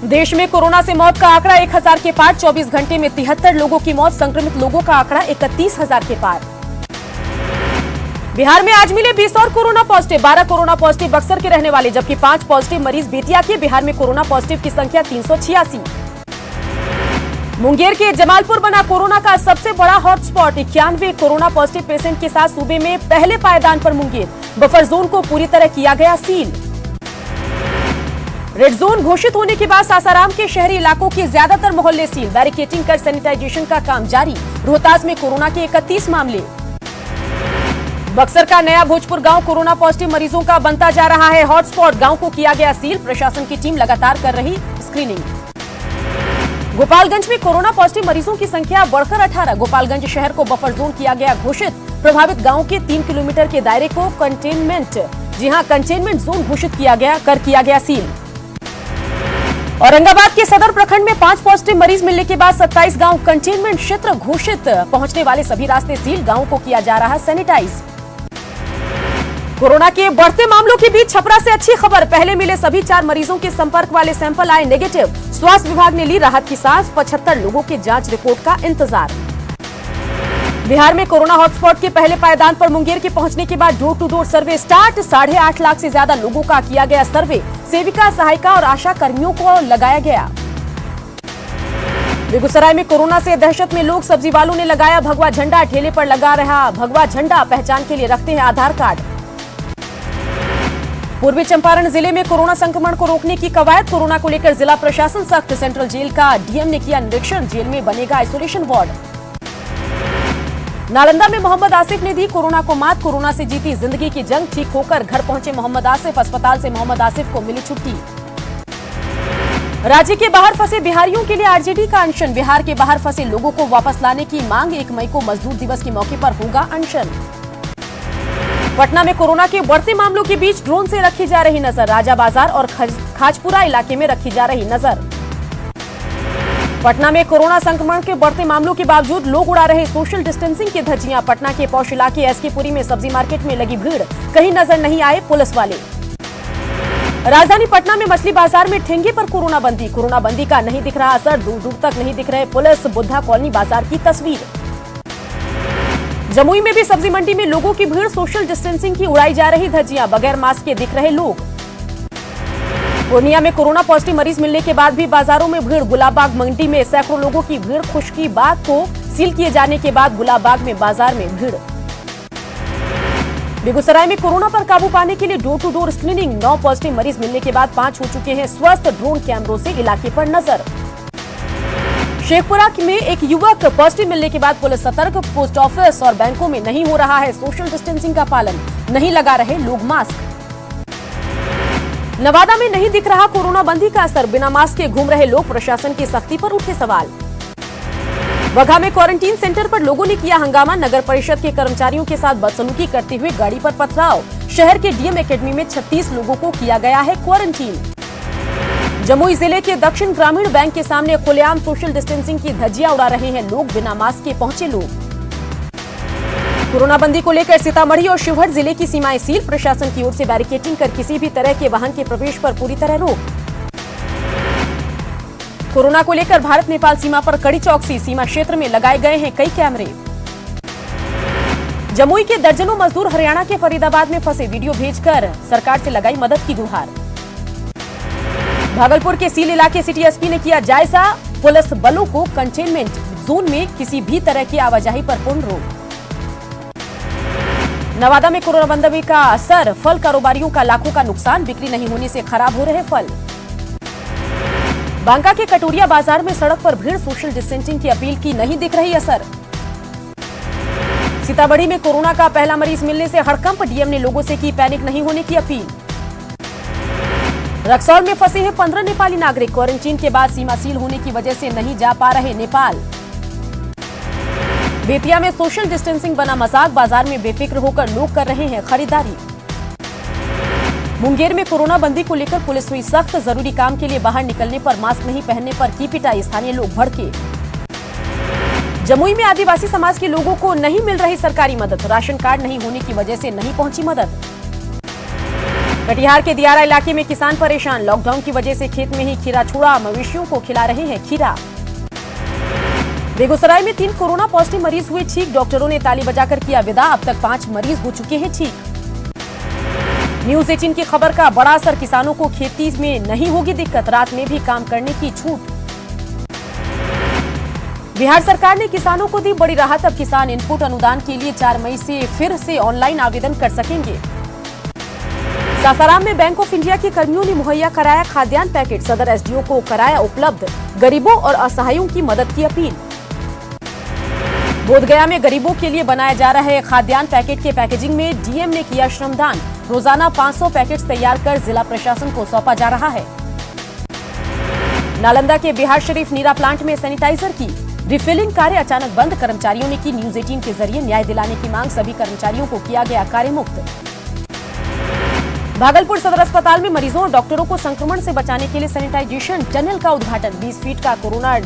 देश में कोरोना से मौत का आंकड़ा 1000 के पार। 24 घंटे में 73 लोगों की मौत। संक्रमित लोगों का आंकड़ा 31,000 के पार। बिहार में आज मिले 20 और corona positive. 12 corona positive Buxar के रहने वाले, जबकि 5 पॉजिटिव मरीज बेतिया के। बिहार में कोरोना पॉजिटिव की संख्या 386। मुंगेर के जमालपुर बना कोरोना का सबसे बड़ा हॉटस्पॉट। 91 कोरोना पॉजिटिव पेशेंट के साथ सूबे में पहले पायदान पर मुंगेर। बफर जोन को पूरी तरह किया गया सील। रेड जोन घोषित होने के बाद सासाराम के शहरी इलाकों के ज्यादातर मोहल्ले सील। बैरिकेटिंग कर सैनिटाइजेशन का काम जारी। रोहतास में कोरोना के 31 मामले। बक्सर का नया भोजपुर गांव कोरोना पॉजिटिव मरीजों का बनता जा रहा है हॉटस्पॉट। गांव को किया गया सील। प्रशासन की टीम लगातार कर रही स्क्रीनिंग। गोपालगंज में कोरोना पॉजिटिव मरीजों की संख्या बढ़कर 18। गोपालगंज शहर को बफर जोन किया गया घोषित। प्रभावित गांवों के 3 किलोमीटर के दायरे को कंटेनमेंट जोन घोषित किया गया सील। औरंगाबाद के सदर प्रखंड में 5 पॉजिटिव मरीज मिलने के बाद 27 गांव कंटेनमेंट क्षेत्र घोषित। पहुंचने वाले सभी रास्ते सील। गांवों को किया जा रहा सैनिटाइज। कोरोना के बढ़ते मामलों के बीच छपरा से अच्छी खबर। पहले मिले सभी 4 मरीजों के संपर्क वाले सैंपल आए नेगेटिव। स्वास्थ्य विभाग ने ली राहत की सांस। 75 लोगों के जांच रिपोर्ट का इंतजार। बिहार में कोरोना हॉटस्पॉट के पहले पायदान पर मुंगेर के पहुंचने के बाद door to door survey start. 8.5 lakh से ज्यादा लोगों का किया गया सर्वे। सेविका, सहायिका और आशा कर्मियों को लगाया गया। बेगूसराय में कोरोना से दहशत में लोग। सब्जी वालों ने लगाया भगवा झंडा। ठेले पर लगा रहा भगवा झंडा। पहचान के लिए रखते हैं आधार कार्ड। पूर्वी चंपारण जिले में कोरोना संक्रमण को रोकने की कवायद। कोरोना को लेकर जिला प्रशासन सख्त। सेंट्रल जेल का डीएम ने किया निरीक्षण। जेल में बनेगा आइसोलेशन वार्ड। नालंदा में मोहम्मद आसिफ ने दी कोरोना को मात। कोरोना से जीती जिंदगी की जंग। ठीक होकर घर पहुंचे मोहम्मद आसिफ। अस्पताल से मोहम्मद आसिफ को मिली छुट्टी। राज्य के बाहर फंसे बिहारियों के लिए आरजेडी का अनशन। बिहार के बाहर फंसे लोगों को वापस लाने की मांग। 1 मई को मजदूर दिवस के मौके पर होगा अनशन। पटना में कोरोना के बढ़ते मामलों के बीच ड्रोन से रखी जा रही नजर। राजा बाजार और खाजपुरा इलाके में रखी जा रही नजर। पटना में कोरोना संक्रमण के बढ़ते मामलों के बावजूद लोग उड़ा रहे सोशल डिस्टेंसिंग की धज्जियां। पटना के पौष इलाके एसकेपुरी में सब्जी मार्केट में लगी भीड़। कहीं नजर नहीं आए पुलिस वाले। राजधानी पटना में मछली बाजार में ठेंगे पर कोरोना बंदी। कोरोना बंदी का नहीं दिख रहा असर। दूर दूर तक नहीं दिख रहे पुलिस। बुद्धा कॉलोनी बाजार की तस्वीर। जमुई में भी सब्जी मंडी में लोगों की भीड़। सोशल डिस्टेंसिंग की उड़ाई जा रही धज्जियां। बगैर मास्क के दिख रहे लोग। पूर्णिया में कोरोना पॉजिटिव मरीज मिलने के बाद भी बाजारों में भीड़। गुलाबबाग मंडी में सैकड़ों लोगों की भीड़। खुशकीबाग को सील किए जाने के बाद गुलाबबाग में बाजार में भीड़। बेगूसराय में कोरोना पर काबू पाने के लिए door to door screening. 9 positive मरीज मिलने के बाद 5 हो चुके हैं स्वस्थ। ड्रोन कैमरों से इलाके पर नजर। शेखपुरा में एक युवक पॉजिटिव मिलने के बाद पुलिस सतर्क। पोस्ट ऑफिस और बैंकों में नहीं हो रहा है सोशल डिस्टेंसिंग का पालन। नहीं लगा रहे लोग मास्क। नवादा में नहीं दिख रहा कोरोना बंदी का असर। बिना मास्क के घूम रहे लोग। प्रशासन की सख्ती पर उठे सवाल। बगहा में क्वारंटीन सेंटर पर लोगों ने किया हंगामा। नगर परिषद के कर्मचारियों के साथ बदसलूकी करते हुए गाड़ी पर पथराव। शहर के डीएम एकेडमी में 36 लोगों को किया गया है क्वारंटीन। जमुई जिले के दक्षिण ग्रामीण बैंक के सामने खुलेआम सोशल डिस्टेंसिंग की धज्जियां उड़ा रहे हैं लोग। बिना मास्क के पहुंचे लोग। कोरोना बंदी को लेकर सीतामढ़ी और शिवहर जिले की सीमाएं सील। प्रशासन की ओर से बैरिकेटिंग कर किसी भी तरह के वाहन के प्रवेश पर पूरी तरह रोक। कोरोना को लेकर भारत नेपाल सीमा पर कड़ी चौकसी। सीमा क्षेत्र में लगाए गए हैं कई कैमरे। जमुई के दर्जनों मजदूर हरियाणा के फरीदाबाद में फंसे। वीडियो भेजकर सरकार से लगाई मदद की गुहार। भागलपुर के सील इलाके सिटी एसपी ने किया जायजा। पुलिस बलों को कंटेनमेंट जोन में किसी भी तरह की आवाजाही पर पूर्ण रोक। नवादा में कोरोना बंदी का असर। फल कारोबारियों का लाखों का नुकसान। बिक्री नहीं होने से खराब हो रहे फल। बांका के कटोरिया बाजार में सड़क पर भीड़। सोशल डिस्टेंसिंग की अपील की नहीं दिख रही असर। सीतामढ़ी में कोरोना का पहला मरीज मिलने से हड़कंप। डीएम ने लोगों से की पैनिक नहीं होने की अपील। रक्सौल में फंसे हैं 15 नेपाली नागरिक। क्वारंटीन के बाद सीमा सील होने की वजह से नहीं जा पा रहे नेपाल। बेतिया में सोशल डिस्टेंसिंग बना मजाक। बाजार में बेफिक्र होकर लोग कर रहे हैं खरीदारी। मुंगेर में कोरोना बंदी को लेकर पुलिस हुई सख्त। जरूरी काम के लिए बाहर निकलने पर मास्क नहीं पहनने पर की पिटाई। स्थानीय लोग भड़के। जमुई में आदिवासी समाज के लोगों को नहीं मिल रही सरकारी मदद। राशन कार्ड नहीं होने की वजह से नहीं पहुंची मदद। कटिहार के दियारा इलाके में किसान परेशान, लॉकडाउन की वजह से खेत में ही खीरा छोड़ा, मवेशियों को खिला रहे हैं खीरा। बेगूसराय में 3 कोरोना पॉजिटिव मरीज हुए ठीक, डॉक्टरों ने ताली बजाकर किया विदा, अब तक 5 मरीज हो चुके हैं ठीक। न्यूज 18 की खबर का बड़ा असर, किसानों को खेती में नहीं होगी दिक्कत, रात में भी काम करने की छूट। बिहार सरकार ने किसानों को दी बड़ी राहत, अब किसान इनपुट अनुदान के लिए 4 मई से फिर से ऑनलाइन आवेदन कर सकेंगे। सासाराम में बैंक ऑफ इंडिया के कर्मियों ने मुहैया कराया खाद्यान्न पैकेट, सदर एसडीओ को कराया उपलब्ध, गरीबों और असहायों की मदद की अपील। बोधगया में गरीबों के लिए बनाया जा रहा है खाद्यान्न पैकेट के पैकेजिंग में डीएम ने किया श्रमदान, रोजाना 500 पैकेट्स तैयार कर जिला प्रशासन को सौंपा जा रहा है। नालंदा के बिहार शरीफ नीरा प्लांट में सैनिटाइजर की रिफिलिंग कार्य अचानक बंद, कर्मचारियों ने की न्यूज 18 के जरिए न्याय दिलाने की मांग, सभी कर्मचारियों को किया गया कार्य मुक्त। भागलपुर सदर अस्पताल में मरीजों और डॉक्टरों को संक्रमण से बचाने के लिए सैनिटाइजेशन टनल का उद्घाटन, 20 फीट का कोरोना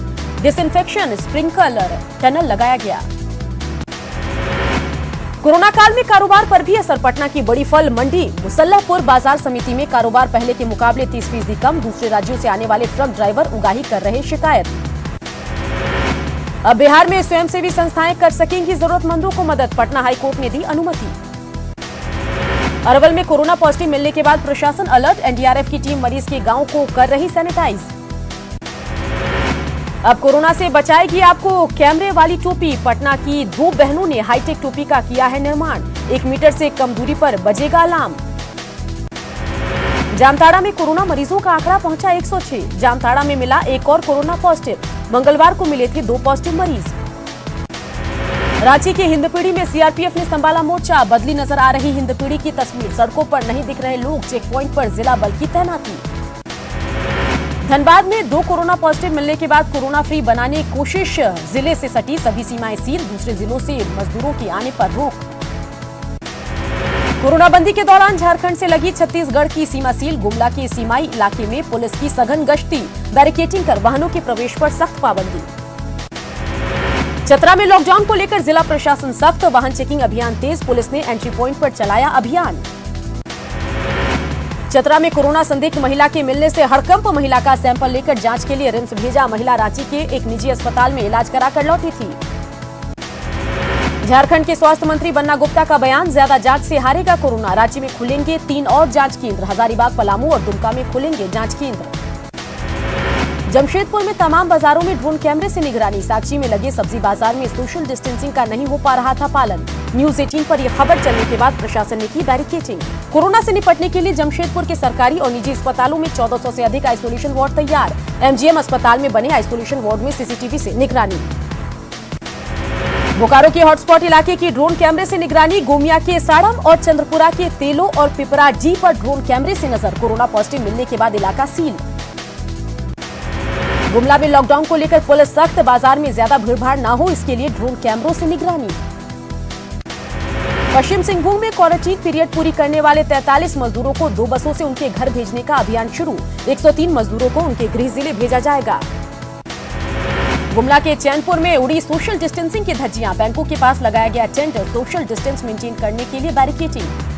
डिसइंफेक्शन स्प्रिंकलर टनल लगाया गया। कोरोना काल में कारोबार पर भी असर, पटना की बड़ी फल मंडी मुसल्लापुर बाजार समिति में कारोबार पहले के मुकाबले 30% कम, दूसरे राज्यों से आने वाले ट्रक ड्राइवर उगाही कर रहे शिकायत। अब बिहार में स्वयंसेवी संस्थाएं कर सकेंगी जरूरतमंदों को मदद, पटना हाईकोर्ट ने दी अनुमति। अरवल में कोरोना पॉजिटिव मिलने के बाद प्रशासन अलर्ट, एनडीआरएफ की टीम मरीज के गांव को कर रही सैनिटाइज। अब कोरोना से बचाएगी आपको कैमरे वाली टोपी, पटना की 2 बहनों ने हाईटेक टोपी का किया है निर्माण, 1 मीटर से कम दूरी पर बजेगा अलार्म। जामताड़ा में कोरोना मरीजों का आंकड़ा पहुंचा 106, जामताड़ा में मिला एक और कोरोना पॉजिटिव, मंगलवार को मिले थे 2 पॉजिटिव मरीज। रांची के हिंदपीढ़ी में सीआरपीएफ ने संभाला मोर्चा, बदली नजर आ रही हिंदपीढ़ी की तस्वीर, सड़कों पर नहीं दिख रहे लोग, चेक पॉइंट पर जिला बल की तैनाती। धनबाद में 2 कोरोना पॉजिटिव मिलने के बाद कोरोना फ्री बनाने की कोशिश, जिले से सटी सभी सीमाएं सील, दूसरे जिलों से मजदूरों के आने पर रोक। कोरोना बंदी के दौरान झारखंड से लगी छत्तीसगढ़ की सीमा सील, गुमला के सीमाई इलाके में पुलिस की सघन गश्ती, बैरिकेटिंग कर वाहनों के प्रवेश पर सख्त पाबंदी। चतरा में लॉकडाउन को लेकर जिला प्रशासन सख्त, वाहन चेकिंग अभियान तेज, पुलिस ने एंट्री पॉइंट पर चलाया अभियान। चतरा में कोरोना संदिग्ध महिला के मिलने से हड़कंप, महिला का सैंपल लेकर जांच के लिए रिम्स भेजा, महिला रांची के एक निजी अस्पताल में इलाज कराकर लौटी थी। झारखंड के स्वास्थ्य मंत्री बन्ना गुप्ता का बयान, ज्यादा जांच से हारेगा कोरोना, रांची में खुलेंगे 3 और जांच केंद्र, हजारीबाग, पलामू और दुमका में खुलेंगे जांच केंद्र। जमशेदपुर में तमाम बाजारों में ड्रोन कैमरे से निगरानी, साक्षी में लगे सब्जी बाजार में सोशल डिस्टेंसिंग का नहीं हो पा रहा था पालन, न्यूज 18 पर यह खबर चलने के बाद प्रशासन ने की बैरिकेटिंग। कोरोना से निपटने के लिए जमशेदपुर के सरकारी और निजी अस्पतालों में 1400 से अधिक आइसोलेशन वार्ड तैयार, एमजीएम अस्पताल में बने आइसोलेशन वार्ड में सीसीटीवी से निगरानी। बोकारो के हॉटस्पॉट इलाके की ड्रोन कैमरे से निगरानी, गोमिया के साड़म और चंद्रपुरा के तेलो और पिपरा डी पर ड्रोन कैमरे से नजर, कोरोना पॉजिटिव मिलने के बाद इलाका सील। गुमला में लॉकडाउन को लेकर पुलिस सख्त, बाजार में ज्यादा भीड़भाड़ न हो इसके लिए ड्रोन कैमरों से निगरानी। पश्चिम सिंहभूम में क्वारंटीन पीरियड पूरी करने वाले 43 मजदूरों को 2 बसों से उनके घर भेजने का अभियान शुरू, 103 मजदूरों को उनके गृह जिले भेजा जाएगा। गुमला के चैनपुर में उड़ी सोशल डिस्टेंसिंग की धज्जियां, बैंकों के पास लगाया गया टेंट, सोशल डिस्टेंस मेंटेन करने के लिए बैरिकेटिंग।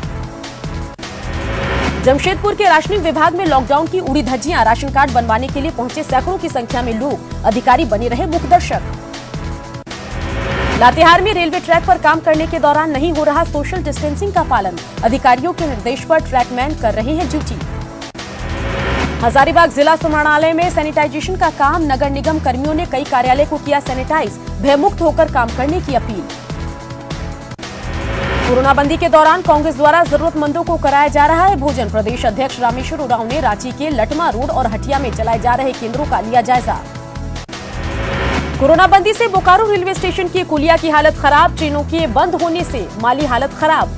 जमशेदपुर के राशनिंग विभाग में लॉकडाउन की उड़ी धज्जियां, राशन कार्ड बनवाने के लिए पहुंचे सैकड़ों की संख्या में लोग, अधिकारी बने रहे मुखदर्शक। लातेहार में रेलवे ट्रैक पर काम करने के दौरान नहीं हो रहा सोशल डिस्टेंसिंग का पालन, अधिकारियों के निर्देश पर ट्रैकमैन कर रहे हैं ड्यूटी। हजारीबाग जिला समाहरणालय में सैनिटाइजेशन का काम, नगर निगम कर्मियों ने कई कार्यालय को किया सैनिटाइज, भयमुक्त होकर काम करने की अपील। कोरोना बंदी के दौरान कांग्रेस द्वारा जरूरतमंदों को कराया जा रहा है भोजन, प्रदेश अध्यक्ष रामेश्वर उरांव ने रांची के लटमा रोड और हटिया में चलाए जा रहे केंद्रों का लिया जायजा। कोरोना बंदी से बोकारो रेलवे स्टेशन की कुलिया की हालत खराब, ट्रेनों के बंद होने से माली हालत खराब।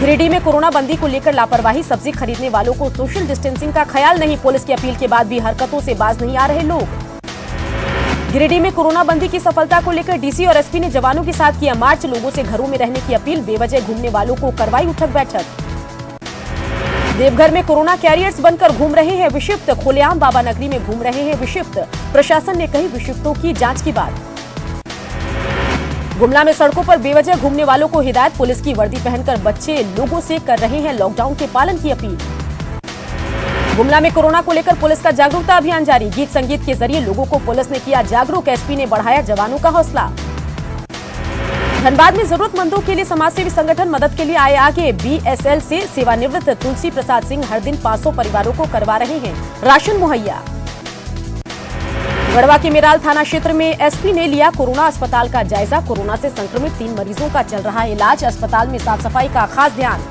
गिरिडीह में कोरोना बंदी को लेकर लापरवाही, सब्जी खरीदने वालों को सोशल डिस्टेंसिंग का ख्याल नहीं, पुलिस की अपील के बाद भी हरकतों से बाज नहीं आ रहे लोग। गिरिडीह में कोरोना बंदी की सफलता को लेकर डीसी और एसपी ने जवानों के साथ किया मार्च, लोगों से घरों में रहने की अपील, बेवजह घूमने वालों को करवाई उठक बैठक। देवघर में कोरोना कैरियर्स बनकर घूम रहे हैं विक्षिप्त, खुलेआम बाबा नगरी में घूम रहे हैं विक्षिप्त, प्रशासन ने कही विक्षिप्तों की जांच की बात। गुमला में सड़कों पर बेवजह घूमने वालों को हिदायत, पुलिस की वर्दी पहनकर बच्चे लोगों से कर रहे हैं लॉकडाउन के पालन की अपील। गुमला में कोरोना को लेकर पुलिस का जागरूकता अभियान जारी, गीत संगीत के जरिए लोगों को पुलिस ने किया जागरूक, एसपी ने बढ़ाया जवानों का हौसला। धनबाद में जरूरतमंदों के लिए समाजसेवी संगठन मदद के लिए आए आगे, बीएसएल से सेवानिवृत्त तुलसी प्रसाद सिंह हर दिन 500 परिवारों को करवा रहे हैं राशन मुहैया। गढ़वा के मेराल थाना क्षेत्र में एसपी ने लिया कोरोना अस्पताल का जायजा, कोरोना से संक्रमित 3 मरीजों का चल रहा है इलाज, अस्पताल में साफ सफाई का खास ध्यान।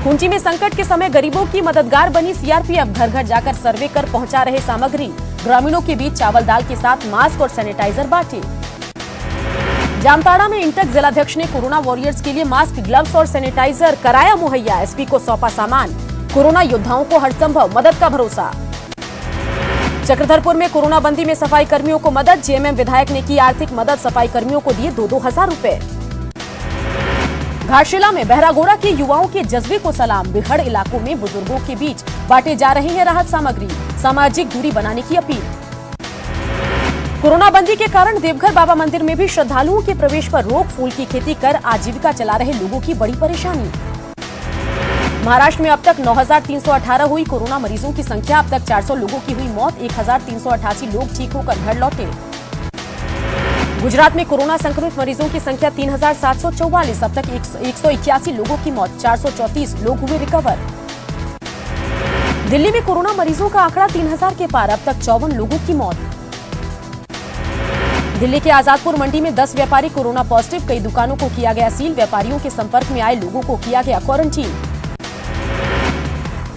खूंटी में संकट के समय गरीबों की मददगार बनी सीआरपीएफ, घर घर जाकर सर्वे कर पहुंचा रहे सामग्री, ग्रामीणों के बीच चावल दाल के साथ मास्क और सैनिटाइजर बांटे। जामताड़ा में इंटक जिलाध्यक्ष ने कोरोना वॉरियर्स के लिए मास्क, ग्लव्स और सैनिटाइजर कराया मुहैया, एसपी को सौंपा सामान, कोरोना योद्धाओं को हर संभव मदद का भरोसा। चक्रधरपुर में कोरोना बंदी में सफाई कर्मियों को मदद, जेएमएम विधायक ने की आर्थिक मदद, सफाई कर्मियों को दिए 2-2 हजार रुपए। घाटशिला में बहरागोड़ा के युवाओं के जज्बे को सलाम, बिहड़ इलाकों में बुजुर्गों के बीच बांटे जा रहे हैं राहत सामग्री, सामाजिक दूरी बनाने की अपील। कोरोना बंदी के कारण देवघर बाबा मंदिर में भी श्रद्धालुओं के प्रवेश पर रोक, फूल की खेती कर आजीविका चला रहे लोगों की बड़ी परेशानी। महाराष्ट्र में अब तक 9,318 हुई कोरोना मरीजों की संख्या, अब तक 400 लोगों की हुई मौत, 1,388 लोग ठीक होकर घर लौटे। गुजरात में कोरोना संक्रमित मरीजों की संख्या 3,744, अब तक 181 लोगों की मौत, 434 लोग हुए रिकवर। दिल्ली में कोरोना मरीजों का आंकड़ा 3,000 के पार, अब तक 54 लोगों की मौत। दिल्ली के आजादपुर मंडी में 10 व्यापारी कोरोना पॉजिटिव, कई दुकानों को किया गया सील, व्यापारियों के संपर्क में आए लोगों को किया गया क्वारंटीन।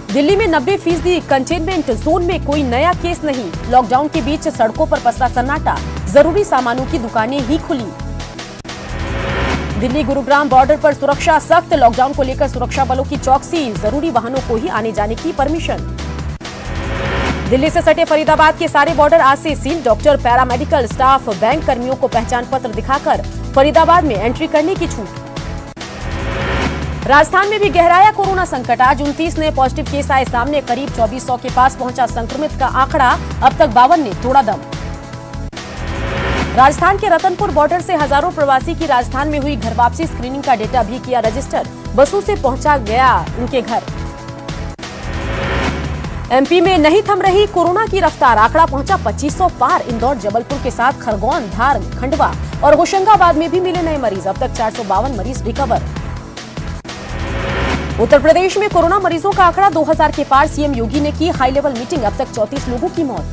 दिल्ली में 90% कंटेनमेंट जोन में कोई नया केस नहीं, लॉकडाउन के बीच सड़कों पर पसरा सन्नाटा, जरूरी सामानों की दुकानें ही खुली। दिल्ली गुरुग्राम बॉर्डर पर सुरक्षा सख्त, लॉकडाउन को लेकर सुरक्षा बलों की चौकसी, जरूरी वाहनों को ही आने जाने की परमिशन। दिल्ली से सटे फरीदाबाद के सारे बॉर्डर आज से seal, doctor, paramedical staff, bank कर्मियों को पहचान पत्र दिखाकर फरीदाबाद में एंट्री करने की छूट। राजस्थान में भी गहराया कोरोना संकट, आज 29 नए पॉजिटिव केस आए सामने, करीब 2400 के पास पहुंचा संक्रमित का आंकड़ा, अब तक 52 ने तोड़ा दम। राजस्थान के रतनपुर बॉर्डर से हजारों प्रवासी की राजस्थान में हुई घर वापसी, स्क्रीनिंग का डेटा भी किया रजिस्टर, बसों से पहुंचा गया उनके घर। एमपी में नहीं थम रही कोरोना की रफ्तार, आंकड़ा पहुंचा 2500 पार, इंदौर, जबलपुर के साथ खरगोन, धार, खंडवा और होशंगाबाद में भी मिले नए मरीज, अब तक 452 मरीज रिकवर। उत्तर प्रदेश में कोरोना मरीजों का आंकड़ा 2000 के पार, सीएम योगी ने की हाई लेवल मीटिंग, अब तक 34 लोगों की मौत।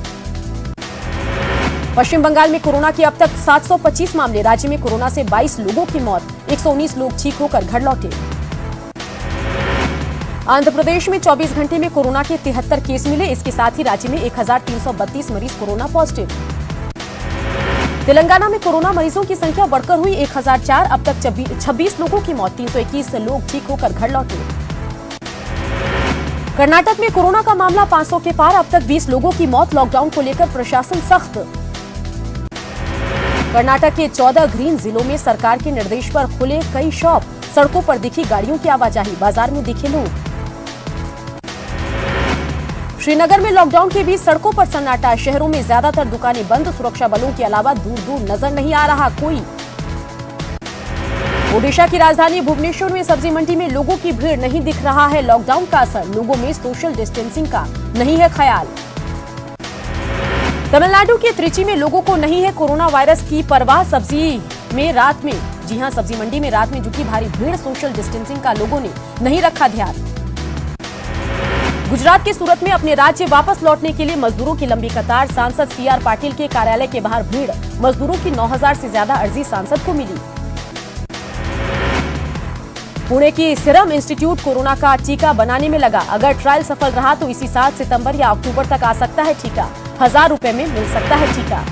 पश्चिम बंगाल में कोरोना के अब तक 725 मामले, राज्य में कोरोना से 22 लोगों की मौत, 119 लोग ठीक होकर घर लौटे। आंध्र प्रदेश में 24 घंटे में कोरोना के 73 केस मिले, इसके साथ ही राज्य में 1332 मरीज कोरोना पॉजिटिव। तेलंगाना में कोरोना मरीजों की संख्या बढ़कर हुई 1004, अब तक 26 लोगों की मौत, 321 लोग ठीक होकर घर लौटे। कर्नाटक में कोरोना का मामला 500 के पार, अब तक 20 लोगों की मौत, लॉकडाउन को लेकर प्रशासन सख्त। कर्नाटक के 14 ग्रीन जिलों में सरकार के निर्देश पर खुले कई शॉप, सड़कों पर दिखी गाड़ियों की आवाजाही, बाजार में दिखे लोग। श्रीनगर में लॉकडाउन के बीच सड़कों पर सन्नाटा, शहरों में ज्यादातर दुकानें बंद, सुरक्षा बलों के अलावा दूर दूर नजर नहीं आ रहा कोई। ओडिशा की राजधानी भुवनेश्वर में सब्जी मंडी में लोगों की भीड़, नहीं दिख रहा है लॉकडाउन का असर, लोगों में सोशल डिस्टेंसिंग का नहीं है ख्याल। तमिलनाडु के त्रिची में लोगों को नहीं है कोरोना वायरस की परवाह, सब्जी में रात में, जी हां, सब्जी मंडी में रात में जुटी भारी भीड़, सोशल डिस्टेंसिंग का लोगों ने नहीं रखा ध्यान। गुजरात के सूरत में अपने राज्य वापस लौटने के लिए मजदूरों की लंबी कतार, सांसद सीआर पाटिल के कार्यालय के बाहर भीड़, मजदूरों की 9000 से ज्यादा अर्जी सांसद को मिली। पुणे की सीरम इंस्टीट्यूट कोरोना का टीका बनाने में लगा, अगर ट्रायल सफल रहा तो इसी साल सितंबर या अक्टूबर तक आ सकता है टीका, 1000 रुपए में मिल सकता है टीका।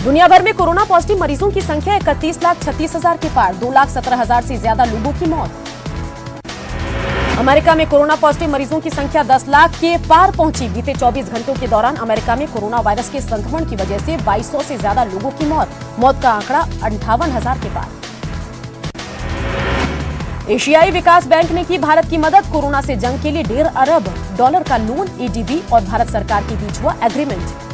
दुनिया भर में कोरोना पॉजिटिव मरीजों की संख्या 31,36,000 के पार, 2,17,000 से ज्यादा लोगों की मौत। अमेरिका में कोरोना पॉजिटिव मरीजों की संख्या 10 लाख के पार पहुंची, बीते 24 घंटों के दौरान अमेरिका में कोरोना वायरस के संक्रमण की वजह से 2200 से ज्यादा लोगों की मौत का आंकड़ा 58,000 के पार। एशियाई विकास बैंक ने की भारत की मदद, कोरोना से जंग के लिए $1.5 अरब का लोन, एडीबी और भारत सरकार के बीच हुआ एग्रीमेंट।